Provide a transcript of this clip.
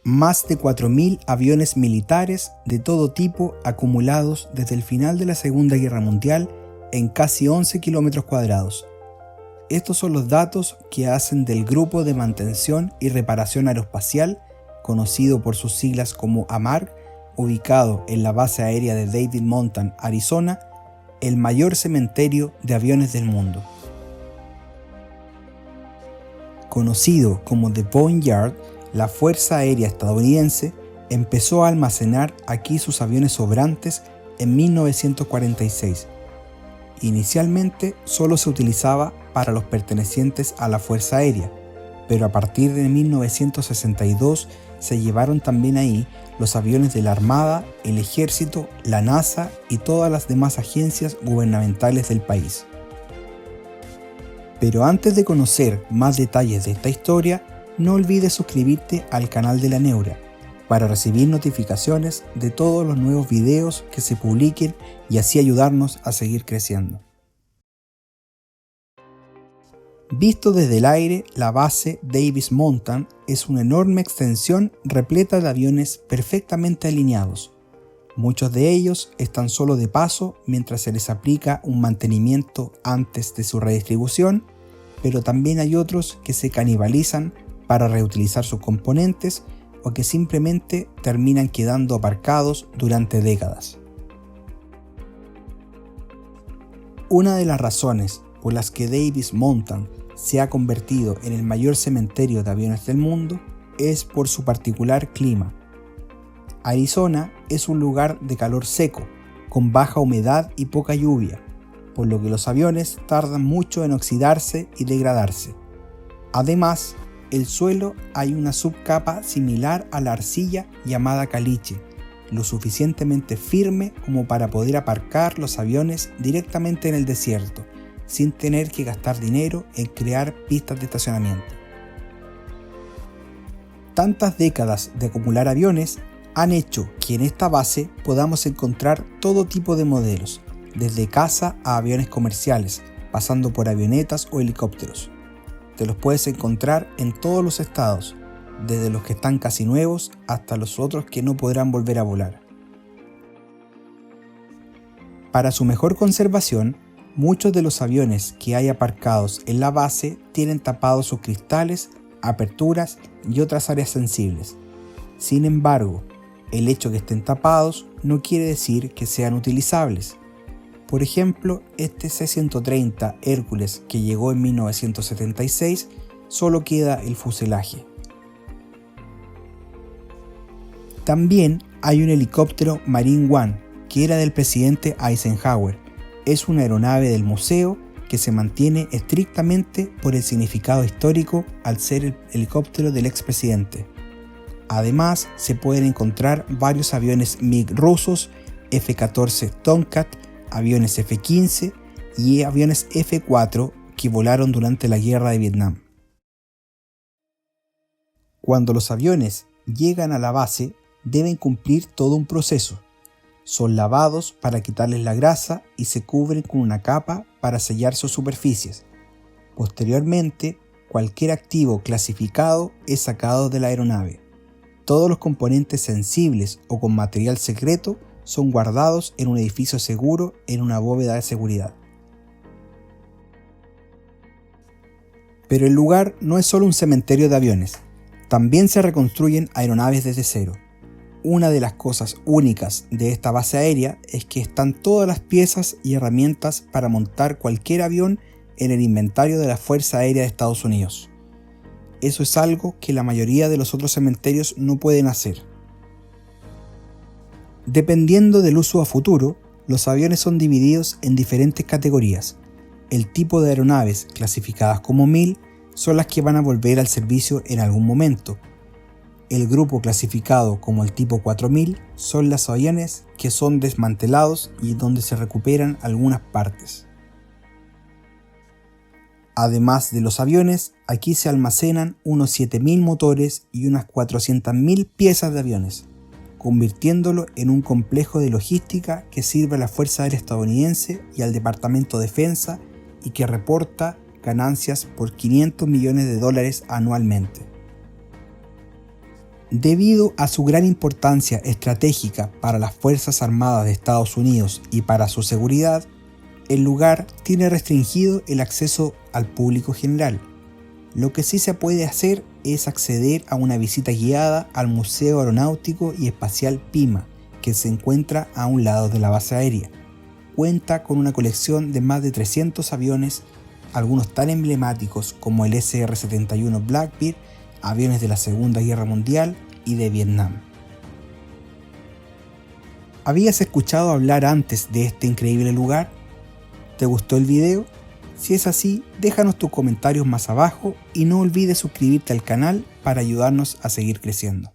Más de 4.000 aviones militares de todo tipo acumulados desde el final de la Segunda Guerra Mundial en casi 11 kilómetros cuadrados. Estos son los datos que hacen del Grupo de Mantención y Reparación Aeroespacial, conocido por sus siglas como AMAR, ubicado en la base aérea de David Monthan, Arizona, el mayor cementerio de aviones del mundo. Conocido como The Boneyard, la Fuerza Aérea estadounidense empezó a almacenar aquí sus aviones sobrantes en 1946. Inicialmente solo se utilizaba para los pertenecientes a la Fuerza Aérea, pero a partir de 1962 se llevaron también ahí los aviones de la Armada, el Ejército, la NASA y todas las demás agencias gubernamentales del país. Pero antes de conocer más detalles de esta historia, no olvides suscribirte al canal de La Neura para recibir notificaciones de todos los nuevos videos que se publiquen y así ayudarnos a seguir creciendo. Visto desde el aire, la base David Monthan es una enorme extensión repleta de aviones perfectamente alineados. Muchos de ellos están solo de paso mientras se les aplica un mantenimiento antes de su redistribución, pero también hay otros que se canibalizan para reutilizar sus componentes o que simplemente terminan quedando aparcados durante décadas. Una de las razones por las que David Monthan se ha convertido en el mayor cementerio de aviones del mundo es por su particular clima. Arizona es un lugar de calor seco, con baja humedad y poca lluvia, por lo que los aviones tardan mucho en oxidarse y degradarse. Además, el suelo hay una subcapa similar a la arcilla llamada caliche, lo suficientemente firme como para poder aparcar los aviones directamente en el desierto, sin tener que gastar dinero en crear pistas de estacionamiento. Tantas décadas de acumular aviones han hecho que en esta base podamos encontrar todo tipo de modelos, desde caza a aviones comerciales, pasando por avionetas o helicópteros. Te los puedes encontrar en todos los estados, desde los que están casi nuevos hasta los otros que no podrán volver a volar. Para su mejor conservación, muchos de los aviones que hay aparcados en la base tienen tapados sus cristales, aperturas y otras áreas sensibles. Sin embargo, el hecho de que estén tapados no quiere decir que sean utilizables. Por ejemplo, este C-130 Hércules que llegó en 1976, solo queda el fuselaje. También hay un helicóptero Marine One que era del presidente Eisenhower. Es una aeronave del museo que se mantiene estrictamente por el significado histórico al ser el helicóptero del expresidente. Además, se pueden encontrar varios aviones MiG rusos, F-14 Tomcat, aviones F-15 y aviones F-4 que volaron durante la guerra de Vietnam. Cuando los aviones llegan a la base, deben cumplir todo un proceso. Son lavados para quitarles la grasa y se cubren con una capa para sellar sus superficies. Posteriormente, cualquier activo clasificado es sacado de la aeronave. Todos los componentes sensibles o con material secreto son guardados en un edificio seguro en una bóveda de seguridad. Pero el lugar no es solo un cementerio de aviones, también se reconstruyen aeronaves desde cero. Una de las cosas únicas de esta base aérea es que están todas las piezas y herramientas para montar cualquier avión en el inventario de la Fuerza Aérea de Estados Unidos. Eso es algo que la mayoría de los otros cementerios no pueden hacer. Dependiendo del uso a futuro, los aviones son divididos en diferentes categorías. El tipo de aeronaves clasificadas como 1000 son las que van a volver al servicio en algún momento. El grupo clasificado como el tipo 4000 son los aviones que son desmantelados y donde se recuperan algunas partes. Además de los aviones, aquí se almacenan unos 7000 motores y unas 400.000 piezas de aviones, convirtiéndolo en un complejo de logística que sirve a la Fuerza Aérea Estadounidense y al Departamento de Defensa y que reporta ganancias por $500 millones anualmente. Debido a su gran importancia estratégica para las Fuerzas Armadas de Estados Unidos y para su seguridad, el lugar tiene restringido el acceso al público general. Lo que sí se puede hacer es acceder a una visita guiada al Museo Aeronáutico y Espacial Pima, que se encuentra a un lado de la base aérea. Cuenta con una colección de más de 300 aviones, algunos tan emblemáticos como el SR-71 Blackbird, aviones de la Segunda Guerra Mundial y de Vietnam. ¿Habías escuchado hablar antes de este increíble lugar? ¿Te gustó el video? Si es así, déjanos tus comentarios más abajo y no olvides suscribirte al canal para ayudarnos a seguir creciendo.